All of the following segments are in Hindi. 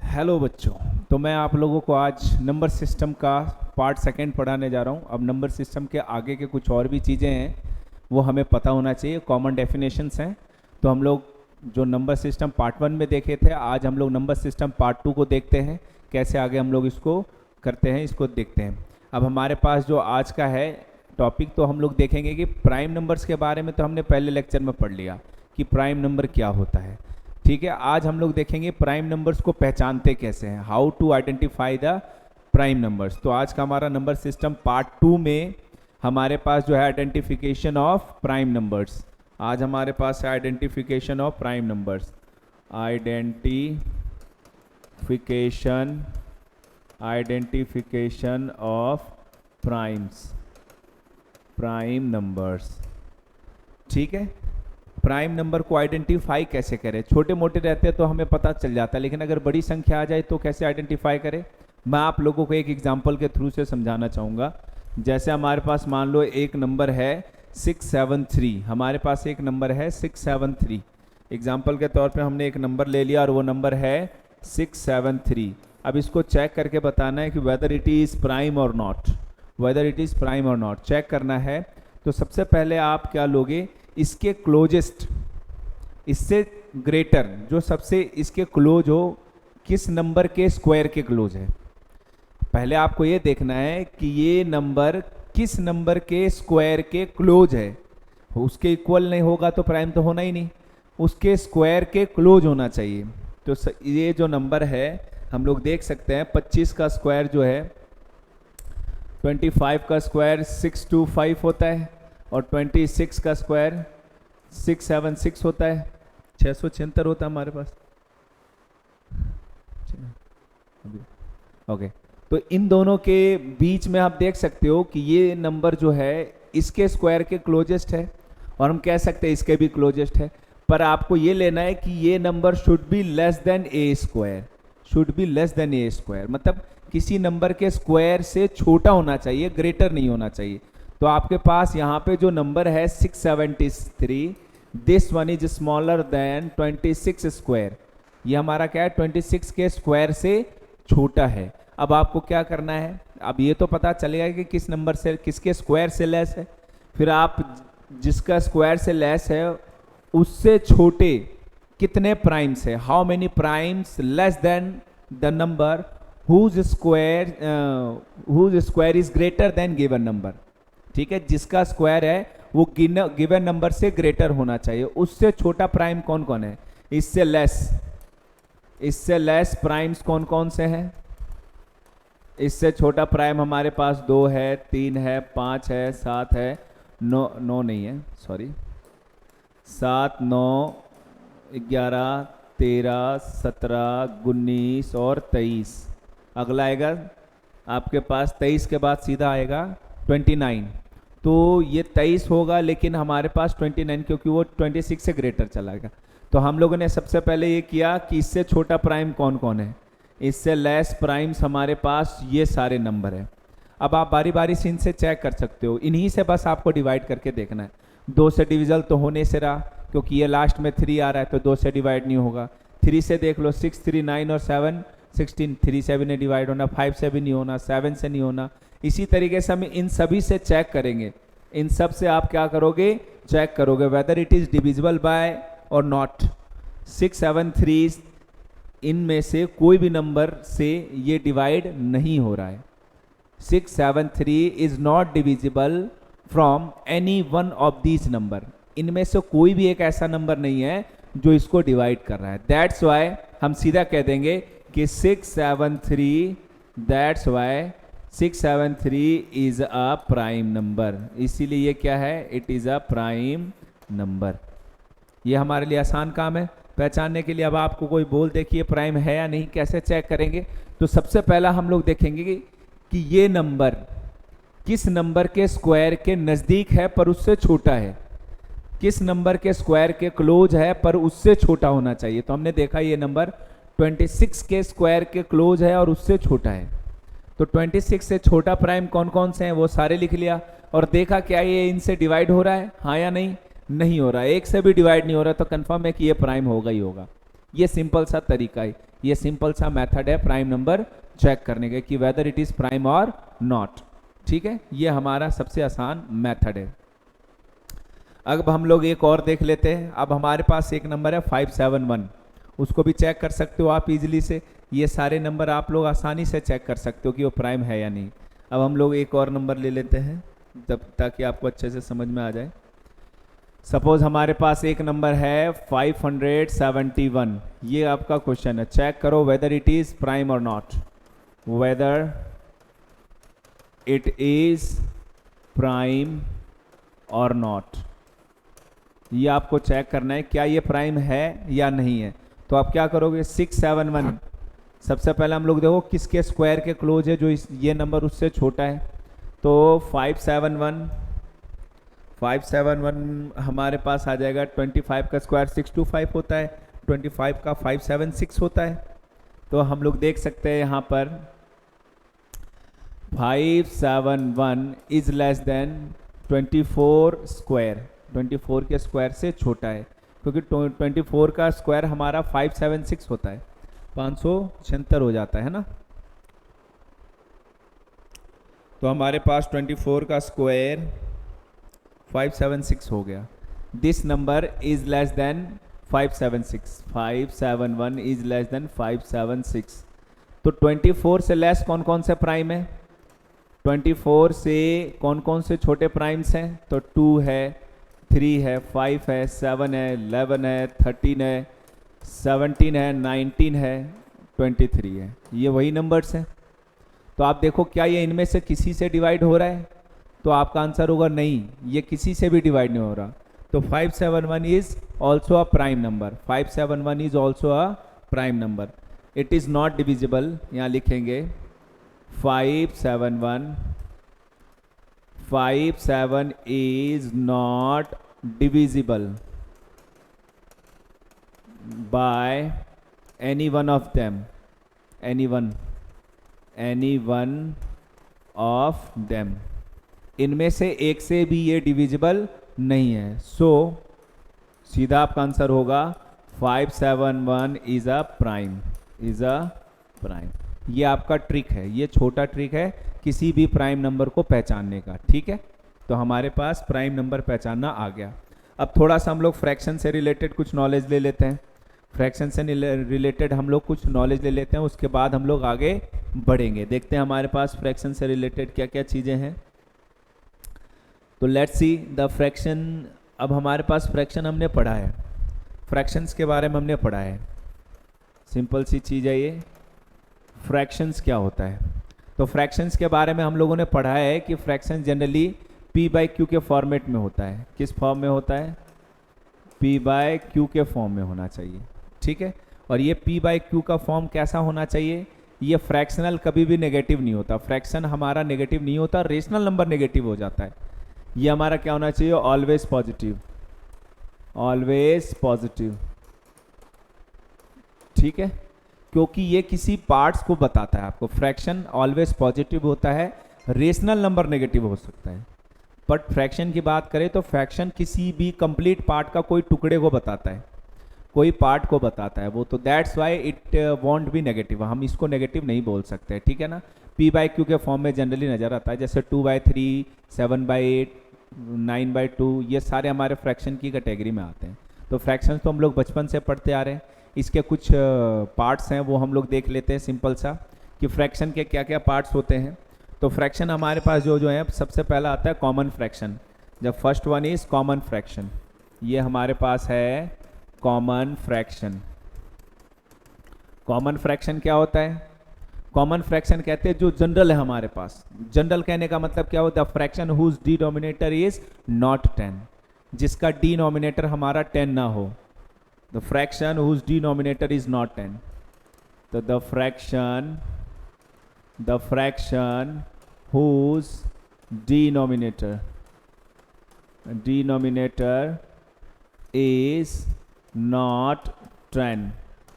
हेलो बच्चों। तो मैं आप लोगों को आज नंबर सिस्टम का पार्ट सेकंड पढ़ाने जा रहा हूँ। अब नंबर सिस्टम के आगे के कुछ और भी चीज़ें हैं वो हमें पता होना चाहिए, कॉमन डेफिनेशंस हैं। तो हम लोग जो नंबर सिस्टम पार्ट वन में देखे थे, आज हम लोग नंबर सिस्टम पार्ट टू को देखते हैं, कैसे आगे हम लोग इसको करते हैं, इसको देखते हैं। अब हमारे पास जो आज का है टॉपिक, तो हम लोग देखेंगे कि प्राइम नंबर्स के बारे में तो हमने पहले लेक्चर में पढ़ लिया कि प्राइम नंबर क्या होता है। ठीक है, आज हम लोग देखेंगे प्राइम नंबर्स को पहचानते कैसे हैं, how to identify the prime numbers. तो आज का हमारा नंबर सिस्टम पार्ट टू में हमारे पास जो है आइडेंटिफिकेशन ऑफ प्राइम नंबर्स। आज हमारे पास है identification of prime numbers. Identification of prime numbers. ठीक है, प्राइम नंबर को आइडेंटिफाई कैसे करें। छोटे मोटे रहते हैं तो हमें पता चल जाता है, लेकिन अगर बड़ी संख्या आ जाए तो कैसे आइडेंटिफाई करें। मैं आप लोगों को एक एग्जांपल के थ्रू से समझाना चाहूँगा। जैसे हमारे पास मान लो एक नंबर है 673, हमारे पास एक नंबर है 673। एग्जाम्पल के तौर पे हमने एक नंबर ले लिया और वो नंबर है 673। अब इसको चेक करके बताना है कि वेदर इट इज़ प्राइम और not, whether it is prime और नॉट चेक करना है। तो सबसे पहले आप क्या लोगे, इसके क्लोजेस्ट, इससे ग्रेटर, जो सबसे इसके क्लोज हो, किस नंबर के स्क्वायर के क्लोज है। पहले आपको ये देखना है कि ये नंबर किस नंबर के स्क्वायर के क्लोज है। उसके इक्वल नहीं होगा तो प्राइम तो होना ही नहीं, उसके स्क्वायर के क्लोज होना चाहिए। तो ये जो नंबर है हम लोग देख सकते हैं, 25 का स्क्वायर जो है 25 का स्क्वायर 625 होता है, और 26 का स्क्वायर 676 होता है, 676 होता है हमारे पास। ओके, तो इन दोनों के बीच में आप देख सकते हो कि ये नंबर जो है इसके स्क्वायर के क्लोजेस्ट है, और हम कह सकते हैं इसके भी क्लोजेस्ट है। पर आपको ये लेना है कि ये number should be less than A square, should be less than A square, मतलब किसी नंबर के स्क्वायर से छोटा होना चाहिए, ग्रेटर नहीं होना चाहिए। तो आपके पास यहाँ पे जो नंबर है 673, this one is smaller than 26 square. ये हमारा क्या है, 26 के स्क्वायर से छोटा है। अब आपको क्या करना है, अब ये तो पता चलेगा कि किस नंबर से, किसके स्क्वायर से लेस है। फिर आप जिसका स्क्वायर से लेस है उससे छोटे कितने प्राइम्स है, how many primes less than the number whose square is greater than given number। ठीक है, जिसका स्क्वायर है वो गिवन नंबर से ग्रेटर होना चाहिए। उससे छोटा प्राइम कौन कौन है, इससे लेस प्राइम्स कौन कौन से हैं। इससे छोटा प्राइम हमारे पास 2 है, 3 है, 5 है, 7 है, 9 नहीं है, सॉरी, 7, 9, 11, 13, 17, 19 और 23। अगला आएगा आपके पास 23 के बाद सीधा आएगा 29। तो ये 23 होगा, लेकिन हमारे पास 29, क्योंकि वो 26 से ग्रेटर चला गया। तो हम लोगों ने सबसे पहले ये किया कि इससे छोटा प्राइम कौन कौन है, इससे लेस प्राइम्स हमारे पास ये सारे नंबर है। अब आप बारी बारी से इनसे चेक कर सकते हो, इन्हीं से बस आपको डिवाइड करके देखना है। 2 से डिविजल तो होने से रहा, क्योंकि ये लास्ट में 3 आ रहा है तो 2 से डिवाइड नहीं होगा। 3 से देख लो, 6, 3, 9 और 7, 16, 3 से भी नहीं डिवाइड होना, 5 से भी नहीं होना, 7 से नहीं होना। इसी तरीके से हम इन सभी से चेक करेंगे। इन सब से आप क्या करोगे, चेक करोगे whether it is divisible by और नॉट। 673 इनमें से कोई भी नंबर से ये डिवाइड नहीं हो रहा है। 673 is not divisible from any one of these number. इनमें से कोई भी एक ऐसा नंबर नहीं है जो इसको डिवाइड कर रहा है। दैट्स वाई हम सीधा कह देंगे कि 673, that's why 673 is a prime number. इसीलिए ये क्या है, it is a prime number. ये हमारे लिए आसान काम है पहचानने के लिए। अब आपको कोई बोल दे कि ये प्राइम है या नहीं, कैसे चेक करेंगे। तो सबसे पहला हम लोग देखेंगे कि ये नंबर किस नंबर के स्क्वायर के नज़दीक है पर उससे छोटा है, किस नंबर के स्क्वायर के क्लोज है पर उससे छोटा होना चाहिए। तो हमने देखा ये नंबर 26 के स्क्वायर के क्लोज है और उससे छोटा है। तो 26 से छोटा प्राइम कौन कौन से हैं वो सारे लिख लिया, और देखा क्या ये इनसे डिवाइड हो रहा है, हाँ या नहीं, नहीं हो रहा है। एक से भी डिवाइड नहीं हो रहा, तो कंफर्म है कि ये प्राइम होगा ही होगा। ये सिंपल सा तरीका है ये सिंपल सा मेथड है प्राइम नंबर चेक करने का कि वेदर इट इज प्राइम और नॉट। ठीक है, ये हमारा सबसे आसान मेथड है। अब हम लोग एक और देख लेते हैं। अब हमारे पास एक नंबर है 571, उसको भी चेक कर सकते हो आप इजीली से। ये सारे नंबर आप लोग आसानी से चेक कर सकते हो कि वो प्राइम है या नहीं। अब हम लोग एक और नंबर ले लेते हैं तब ताकि आपको अच्छे से समझ में आ जाए। सपोज हमारे पास एक नंबर है 571, ये आपका क्वेश्चन है, चेक करो वेदर इट इज प्राइम और not, whether it is prime और नॉट। ये आपको चेक करना है क्या ये प्राइम है या नहीं है। तो आप क्या करोगे, 671 सबसे पहले हम लोग देखो किसके स्क्वायर के क्लोज है, जो ये नंबर उससे छोटा है। तो 571 हमारे पास आ जाएगा, 25 का स्क्वायर 625 होता है, 25 का 576 होता है। तो हम लोग देख सकते हैं यहाँ पर 571 इज लेस देन 24 स्क्वायर, 24 के स्क्वायर से छोटा है, क्योंकि 24 का स्क्वायर हमारा 576 होता है, 576 हो जाता है ना। तो हमारे पास 24 का स्क्वायर 576 हो गया। This number is less than 576, 571 is less than 576। तो 24 से लेस कौन कौन से प्राइम है, 24 से कौन कौन से छोटे प्राइम्स हैं, तो 2 है, 3 है, 5 है, 7 है, 11 है, 13 है, 17 है, 19 है, 23 है। ये वही नंबर्स हैं। तो आप देखो क्या ये इनमें से किसी से डिवाइड हो रहा है, तो आपका आंसर होगा नहीं, ये किसी से भी डिवाइड नहीं हो रहा। तो 571 is also a prime number, 571 is also a prime number. It is not divisible, यहाँ लिखेंगे 57 is not divisible by any one of them, any one of them। इनमें से एक से भी ये डिविजिबल नहीं है। सो सीधा आपका आंसर होगा 571 is a prime, is a prime. ये आपका ट्रिक है, ये छोटा ट्रिक है किसी भी प्राइम नंबर को पहचानने का। ठीक है, तो हमारे पास प्राइम नंबर पहचानना आ गया। अब थोड़ा सा हम लोग फ्रैक्शन से रिलेटेड कुछ नॉलेज ले लेते हैं। फ्रैक्शन से रिलेटेड हम लोग कुछ नॉलेज ले लेते हैं, उसके बाद हम लोग आगे बढ़ेंगे। देखते हैं हमारे पास फ्रैक्शन से रिलेटेड क्या क्या चीज़ें हैं। तो लेट्स सी द फ्रैक्शन। अब हमारे पास फ्रैक्शन हमने पढ़ा है, फ्रैक्शंस के बारे में हमने पढ़ा है। सिंपल सी चीज़ है ये, फ्रैक्शंस क्या होता है। तो फ्रैक्शंस के बारे में हम लोगों ने पढ़ा है कि फ्रैक्शन जनरली p/q के फॉर्मेट में होता है। किस फॉर्म में होता है, p/q के फॉर्म में होना चाहिए। ठीक है, और ये p/q का फॉर्म कैसा होना चाहिए, ये फ्रैक्शनल कभी भी नेगेटिव नहीं होता। फ्रैक्शन हमारा नेगेटिव नहीं होता, रेशनल नंबर नेगेटिव हो जाता है। ये हमारा क्या होना चाहिए, ऑलवेज पॉजिटिव, ऑलवेज पॉजिटिव। ठीक है, क्योंकि ये किसी पार्ट्स को बताता है आपको। फ्रैक्शन ऑलवेज पॉजिटिव होता है, रेशनल नंबर नेगेटिव हो सकता है। बट फ्रैक्शन की बात करें तो फ्रैक्शन किसी भी कंप्लीट पार्ट का कोई टुकड़े को बताता है, कोई पार्ट को बताता है वो। तो that's why it won't be negative, हम इसको नेगेटिव नहीं बोल सकते। ठीक है ना, p/q के फॉर्म में जनरली नजर आता है, जैसे 2/3, 7/8, 9/2, ये सारे हमारे फ्रैक्शन की कैटेगरी में आते हैं। तो फ्रैक्शन तो हम लोग बचपन से पढ़ते आ रहे हैं। इसके कुछ पार्ट्स हैं वो हम लोग देख लेते हैं सिंपल सा, कि फ्रैक्शन के क्या क्या पार्ट्स होते हैं। तो फ्रैक्शन हमारे पास जो है सबसे पहला आता है कॉमन फ्रैक्शन। जब first one is common fraction, ये हमारे पास है कॉमन फ्रैक्शन। कॉमन फ्रैक्शन क्या होता है, कॉमन फ्रैक्शन कहते हैं जो जनरल है हमारे पास। जनरल कहने का मतलब क्या होता है, fraction whose denominator is not 10, जिसका डिनोमिनेटर हमारा 10 ना हो। The fraction whose denominator is not 10. So the fraction whose denominator is not 10,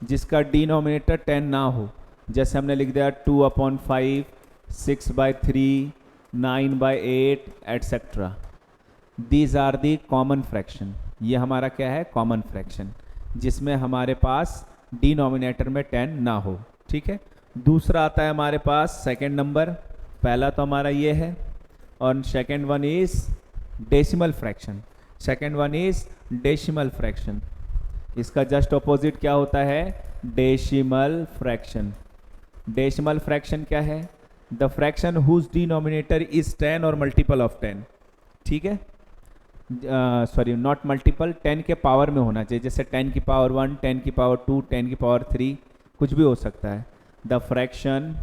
जिसका डिनोमिनेटर 10 ना हो। जैसे हमने लिख दिया 2/5, 6/3, 9/8 etcetera. These are the common fraction. ये हमारा क्या है, कॉमन फ्रैक्शन, जिसमें हमारे पास डिनोमिनेटर में 10 ना हो, ठीक है। दूसरा आता है हमारे पास सेकंड नंबर, पहला तो हमारा ये है, और second one is decimal fraction. Second one is decimal fraction. इसका जस्ट ऑपोजिट क्या होता है? Decimal fraction. डेसिमल फ्रैक्शन क्या है? The fraction whose denominator is 10 और मल्टीपल ऑफ 10, ठीक है। सॉरी, नॉट मल्टीपल, 10 के पावर में होना चाहिए, जैसे 10 की पावर 1, 10 की पावर 2, 10 की पावर 3, कुछ भी हो सकता है। The fraction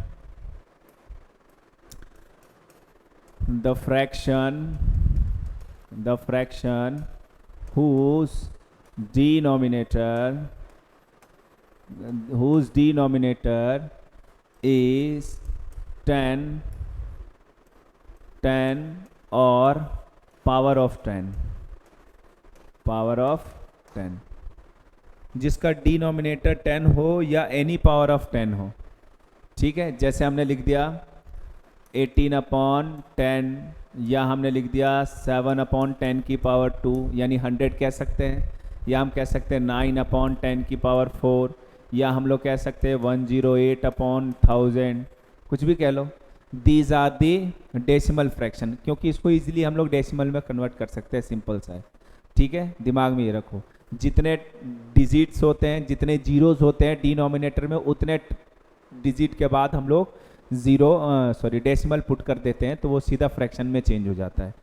whose denominator is 10 और पावर ऑफ 10, जिसका डिनोमिनेटर 10 हो या एनी पावर ऑफ 10 हो, ठीक है। जैसे हमने लिख दिया 18/10, या हमने लिख दिया 7/10 की पावर 2 यानी 100 कह सकते हैं, या हम कह सकते हैं 9/10 की पावर 4, या हम लोग कह सकते हैं 108/1000, कुछ भी कह लो। These are the decimal fraction, क्योंकि इसको इजीली हम लोग डेसिमल में कन्वर्ट कर सकते हैं, सिंपल सा है, ठीक है। दिमाग में ये रखो, जितने डिजिट्स होते हैं, जितने जीरोस होते हैं डिनोमिनेटर में, उतने डिजिट के बाद हम लोग डेसिमल पुट कर देते हैं, तो वो सीधा फ्रैक्शन में चेंज हो जाता है,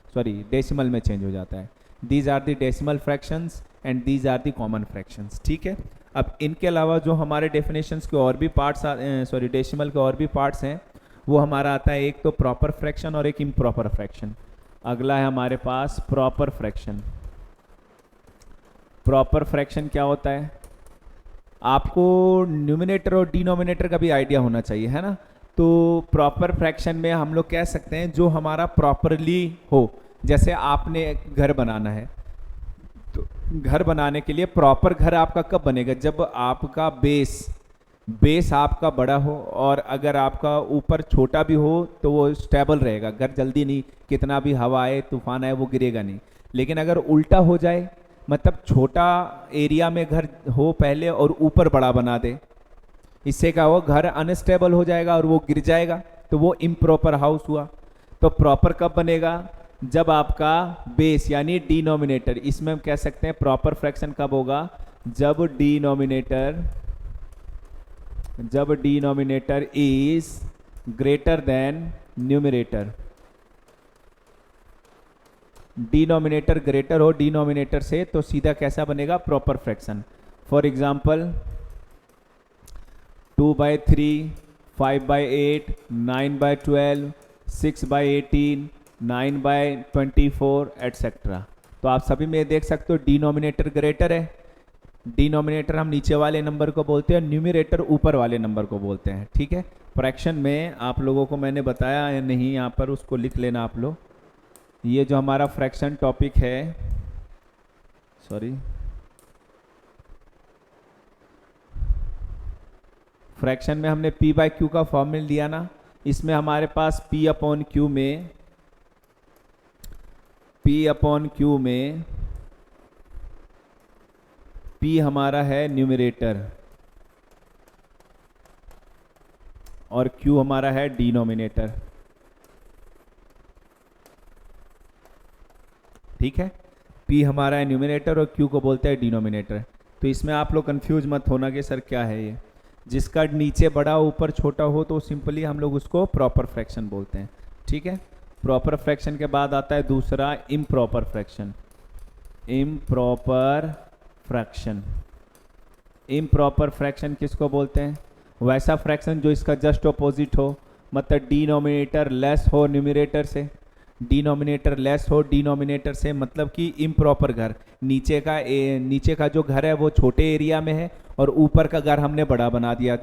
डेसिमल में चेंज हो जाता है। These are the decimal fractions and these are the common fractions, ठीक है। अब इनके अलावा जो हमारे डेफिनेशंस के और भी पार्ट्स डेसिमल के और भी पार्ट्स हैं, वो हमारा आता है, एक तो प्रॉपर फ्रैक्शन और एक इम्प्रॉपर फ्रैक्शन। अगला है हमारे पास प्रॉपर फ्रैक्शन। प्रॉपर फ्रैक्शन क्या होता है? आपको न्यूमिनेटर और डिनोमिनेटर का भी आइडिया होना चाहिए, है ना। तो प्रॉपर फ्रैक्शन में हम लोग कह सकते हैं जो हमारा प्रॉपरली हो, जैसे आपने घर बनाना है, तो घर बनाने के लिए प्रॉपर घर आपका कब बनेगा? जब आपका बेस आपका बड़ा हो, और अगर आपका ऊपर छोटा भी हो तो वो स्टेबल रहेगा, घर जल्दी नहीं, कितना भी हवा आए तूफान आए वो गिरेगा नहीं। लेकिन अगर उल्टा हो जाए, मतलब छोटा एरिया में घर हो पहले और ऊपर बड़ा बना दे, इससे क्या हो, घर अनस्टेबल हो जाएगा और वो गिर जाएगा, तो वो इम्प्रॉपर हाउस हुआ। तो प्रॉपर कब बनेगा? जब आपका बेस यानी डिनोमिनेटर, इसमें हम कह सकते हैं प्रॉपर फ्रैक्शन कब होगा? जब denominator is greater than numerator. Denominator greater हो डिनोमिनेटर से, तो सीधा कैसा बनेगा? Proper fraction. For example 2/3, 5/8, 9/12, 6/18, 9/24 etcetera. तो आप सभी में देख सकते हो डिनोमिनेटर ग्रेटर है। डिनोमिनेटर हम नीचे वाले नंबर को बोलते हैं, न्यूमरेटर ऊपर वाले नंबर को बोलते हैं, ठीक है। फ्रैक्शन में आप लोगों को मैंने बताया या नहीं, यहाँ पर उसको लिख लेना आप लोग। ये जो हमारा फ्रैक्शन टॉपिक है, फ्रैक्शन में हमने P/Q का फॉर्मूला लिया ना, इसमें हमारे पास P/Q में P हमारा है न्यूमरेटर और Q हमारा है डिनोमिनेटर, ठीक है। P हमारा है न्यूमरेटर और Q को बोलते हैं डिनोमिनेटर। तो इसमें आप लोग कंफ्यूज मत होना कि सर क्या है ये। जिसका नीचे बड़ा ऊपर छोटा हो तो सिंपली हम लोग उसको प्रॉपर फ्रैक्शन बोलते हैं, ठीक है। प्रॉपर फ्रैक्शन के बाद आता है दूसरा इम्प्रॉपर फ्रैक्शन। इम्प्रॉपर फ्रैक्शन किसको बोलते हैं? वैसा फ्रैक्शन जो इसका जस्ट ऑपोजिट हो, मतलब डिनोमिनेटर लेस हो न्यूमरेटर से, डिनोमिनेटर लेस हो डिनोमिनेटर से, मतलब कि इम्प्रॉपर घर, नीचे का जो घर है वो छोटे एरिया में है और ऊपर का घर हमने बड़ा बना दिया,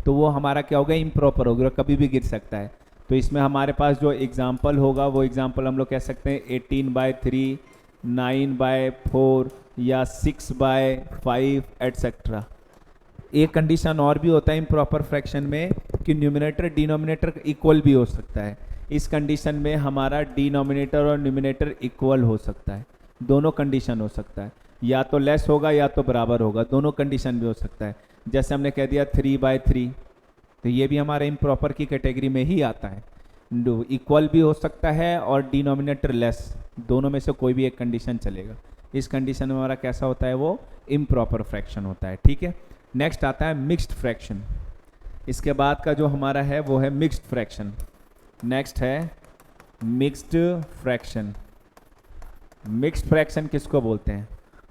तो वो हमारा क्या होगा? इम्प्रॉपर होगा, कभी भी गिर सकता है। तो इसमें हमारे पास जो एग्जाम्पल होगा वो एग्जाम्पल हम लोग कह सकते हैं 18/3, 9/4 या 6/5 एटसेट्रा। एक कंडीशन और भी होता है इम्प्रॉपर फ्रैक्शन में कि न्यूमरेटर डिनोमिनेटर इक्वल भी हो सकता है। इस कंडीशन में हमारा डिनोमिनेटर और न्यूमरेटर इक्वल हो सकता है, दोनों कंडीशन हो सकता है, या तो लेस होगा या तो बराबर होगा, दोनों कंडीशन भी हो सकता है। जैसे हमने कह दिया 3/3, तो ये भी हमारे इम्प्रॉपर की कैटेगरी में ही आता है। इक्वल भी हो सकता है और डिनोमिनेटर लेस, दोनों में से कोई भी एक कंडीशन चलेगा। इस कंडीशन में हमारा कैसा होता है, वो इम्प्रॉपर फ्रैक्शन होता है। ठीक है, नेक्स्ट आता है मिक्स्ड फ्रैक्शन। इसके बाद का जो हमारा है वो है मिक्स्ड फ्रैक्शन। नेक्स्ट है मिक्स्ड फ्रैक्शन। मिक्स्ड फ्रैक्शन किसको बोलते हैं?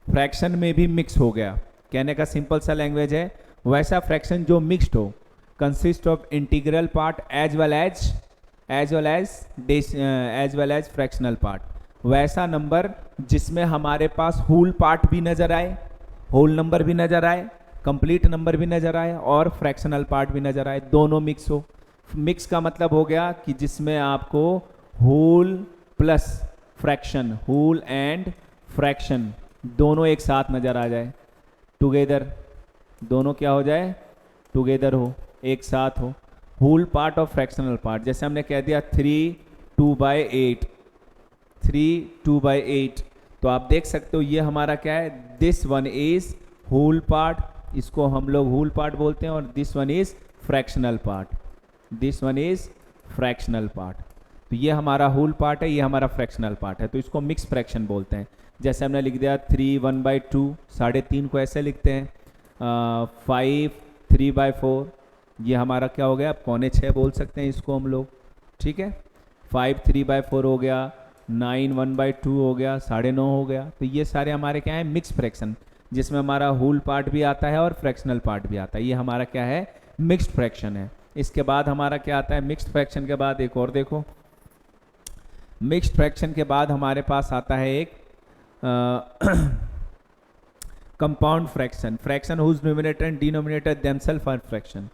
फ्रैक्शन में भी मिक्स हो गया, कहने का सिंपल सा लैंग्वेज है, वैसा फ्रैक्शन जो मिक्स्ड हो, consist of integral part as well as fractional part. वैसा नंबर जिसमें हमारे पास होल पार्ट भी नजर आए, होल नंबर भी नजर आए, कंप्लीट नंबर भी नजर आए और फ्रैक्शनल पार्ट भी नजर आए, दोनों मिक्स हो। मिक्स का मतलब हो गया कि जिसमें आपको whole plus fraction, whole and fraction दोनों एक साथ नजर आ जाए, टुगेदर, दोनों क्या हो जाए, टुगेदर हो, एक साथ हो। होल पार्ट और फ्रैक्शनल पार्ट, जैसे हमने कह दिया 3 2/8, 3 2/8, तो आप देख सकते हो ये हमारा क्या है, this one is whole part, इसको हम लोग होल पार्ट बोलते हैं, और this one is fractional part, this one is fractional part. तो ये हमारा होल पार्ट है, ये हमारा फ्रैक्शनल पार्ट है, तो इसको मिक्स फ्रैक्शन बोलते हैं। जैसे हमने लिख दिया 3 1/2, 3.5 को ऐसे लिखते हैं, 5 3/4, ये हमारा क्या हो गया, 5.25 बोल सकते हैं इसको हम लोग। ठीक है, 5 3/4 हो गया, 9 1/2 हो गया, 9.5 हो गया। तो ये सारे हमारे क्या है, मिक्स फ्रैक्शन, जिसमें हमारा होल पार्ट भी आता है और फ्रैक्शनल पार्ट भी आता है, ये हमारा क्या है, मिक्स्ड फ्रैक्शन है। इसके बाद हमारा क्या आता है, मिक्स्ड फ्रैक्शन के बाद एक और देखो, मिक्स्ड फ्रैक्शन के बाद हमारे पास आता है एक compound fraction, fraction whose numerator and denominator themself are fraction.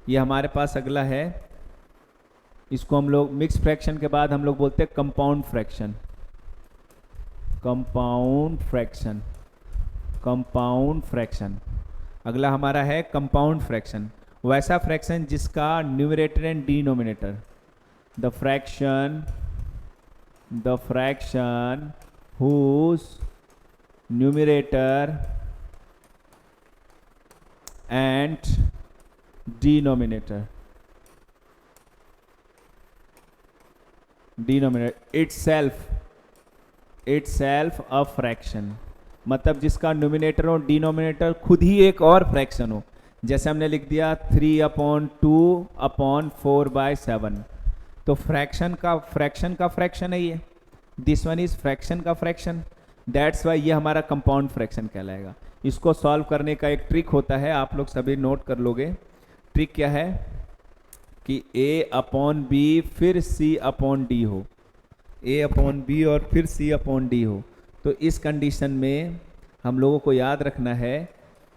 ये हमारे पास अगला है, इसको हम लोग मिक्स्ड फ्रैक्शन के बाद हम लोग बोलते हैं compound fraction, compound fraction, compound fraction. अगला हमारा है कंपाउंड फ्रैक्शन, वैसा फ्रैक्शन जिसका numerator and denominator, the fraction whose numerator and denominator itself a fraction, मतलब जिसका न्यूमिनेटर और डिनोमिनेटर खुद ही एक और फ्रैक्शन हो। जैसे हमने लिख दिया 3/2/4/7, तो फ्रैक्शन का फ्रैक्शन है ये, दिस वन इज फ्रैक्शन का फ्रैक्शन, दैट्स वाई ये हमारा कंपाउंड फ्रैक्शन कहलाएगा। इसको सॉल्व करने का एक ट्रिक होता है, आप लोग सभी नोट कर लोगे। ट्रिक क्या है कि A/B फिर C/D हो, A/B और फिर C/D हो। तो इस कंडीशन में हम लोगों को याद रखना है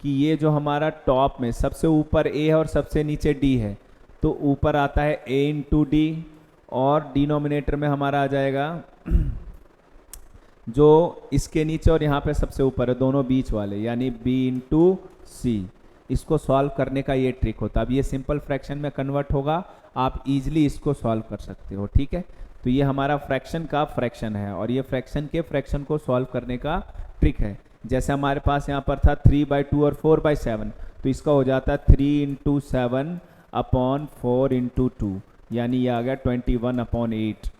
कि ये जो हमारा टॉप में सबसे ऊपर A है और सबसे नीचे D है, तो ऊपर आता है A × D और डिनोमिनेटर में हमारा आ जाएगा जो इसके नीचे और यहाँ पे सबसे ऊपर है, दोनों बीच वाले, यानी B × C। इसको सॉल्व करने का ये ट्रिक होता है। अब ये सिंपल फ्रैक्शन में कन्वर्ट होगा, आप इजीली इसको सॉल्व कर सकते हो। ठीक है, तो ये हमारा फ्रैक्शन का फ्रैक्शन है और ये फ्रैक्शन के फ्रैक्शन को सॉल्व करने का ट्रिक है। जैसे हमारे पास यहाँ पर था 3/2 और 4/7, तो इसका हो जाता है 3 × 7/4 × 2, यानी ये आ गया 21/8।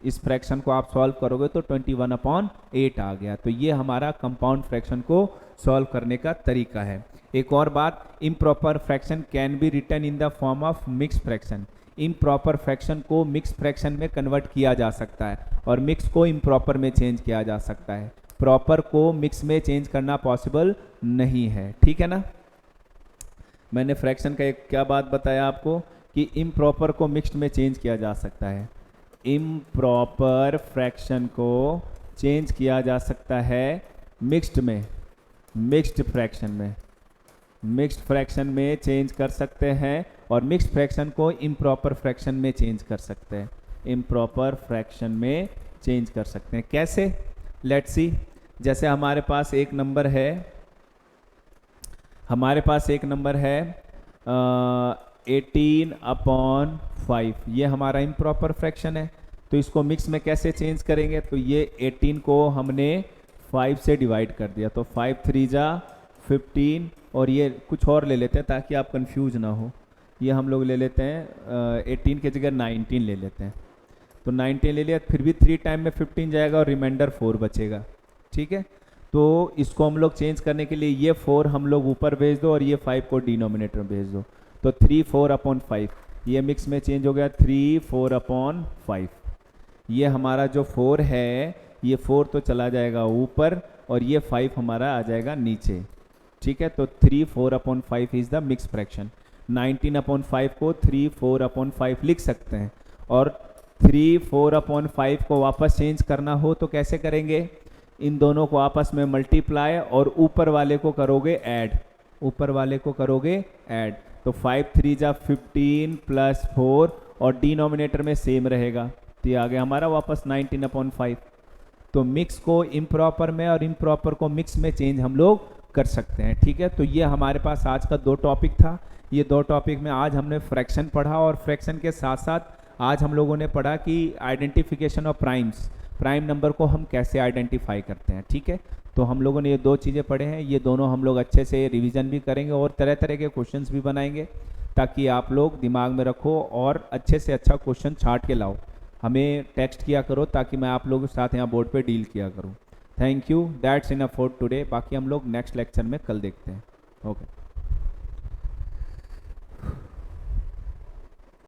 इस फ्रैक्शन को आप सॉल्व करोगे तो 21/8 आ गया। तो ये हमारा कंपाउंड फ्रैक्शन को सॉल्व करने का तरीका है। एक और बात, improper fraction can be written in the form of mix fraction. Improper fraction को मिक्स फ्रैक्शन में कन्वर्ट किया जा सकता है और मिक्स को इम्प्रॉपर में चेंज किया जा सकता है। प्रॉपर को मिक्स में चेंज करना पॉसिबल नहीं है। ठीक है ना, मैंने फ्रैक्शन का एक क्या बात बताया आपको कि इम्प्रॉपर को मिक्स्ड में चेंज किया जा सकता है। इम्प्रॉपर फ्रैक्शन को चेंज किया जा सकता है मिक्स्ड में, मिक्स्ड फ्रैक्शन में, मिक्स्ड फ्रैक्शन में चेंज कर सकते हैं और मिक्स्ड फ्रैक्शन को इम्प्रॉपर फ्रैक्शन में चेंज कर सकते हैं, इम्प्रॉपर फ्रैक्शन में चेंज कर सकते हैं। कैसे, लेट्स सी। जैसे हमारे पास एक नंबर है, हमारे पास एक नंबर है 18/5, ये हमारा इम्प्रॉपर फ्रैक्शन है। तो इसको मिक्स में कैसे चेंज करेंगे, तो ये 18 को हमने 5 से डिवाइड कर दिया, तो 5 3 जा 15, और ये कुछ और ले लेते हैं ताकि आप कंफ्यूज ना हो। ये हम लोग ले लेते हैं 18 की जगह 19 ले लेते हैं। तो 19 ले लिया, फिर भी 3 टाइम में 15 जाएगा और रिमाइंडर 4 बचेगा। ठीक है, तो इसको हम लोग चेंज करने के लिए ये 4 हम लोग ऊपर भेज दो और ये 5 को डिनोमिनेटर में भेज दो। तो 3 4 अपॉन 5, ये मिक्स में चेंज हो गया 3 4 अपॉन 5। ये हमारा जो 4 है, ये 4 तो चला जाएगा ऊपर और ये 5 हमारा आ जाएगा नीचे। ठीक है, तो 3 4 upon 5 is the mix fraction. 19 upon 5 को 3 4 अपॉन 5 लिख सकते हैं, और 3 4 अपॉन 5 को वापस चेंज करना हो तो कैसे करेंगे? इन दोनों को आपस में मल्टीप्लाई और ऊपर वाले को करोगे ऐड, ऊपर वाले को करोगे ऐड। तो 5 3 जा 15 प्लस 4 और डिनोमिनेटर में सेम रहेगा, तो ये आ गया हमारा वापस 19 अपॉन 5। तो मिक्स को इम्प्रॉपर में और इम्प्रॉपर को मिक्स में चेंज हम लोग कर सकते हैं। ठीक है, तो ये हमारे पास आज का 2 टॉपिक था। ये 2 टॉपिक में आज हमने फ्रैक्शन पढ़ा, और फ्रैक्शन के साथ साथ आज हम लोगों ने पढ़ा कि identification of primes, prime number को हम कैसे आइडेंटिफाई करते हैं। ठीक है, तो हम लोगों ने ये 2 चीज़ें पढ़े हैं, ये दोनों हम लोग अच्छे से रिवीजन भी करेंगे और तरह तरह के क्वेश्चंस भी बनाएंगे, ताकि आप लोग दिमाग में रखो और अच्छे से अच्छा क्वेश्चन छांट के लाओ। हमें टेक्स्ट किया करो ताकि मैं आप लोगों के साथ यहाँ बोर्ड पे डील किया करूँ। Thank you, that's enough for today. बाकी हम लोग नेक्स्ट लेक्चर में कल देखते हैं। ओके।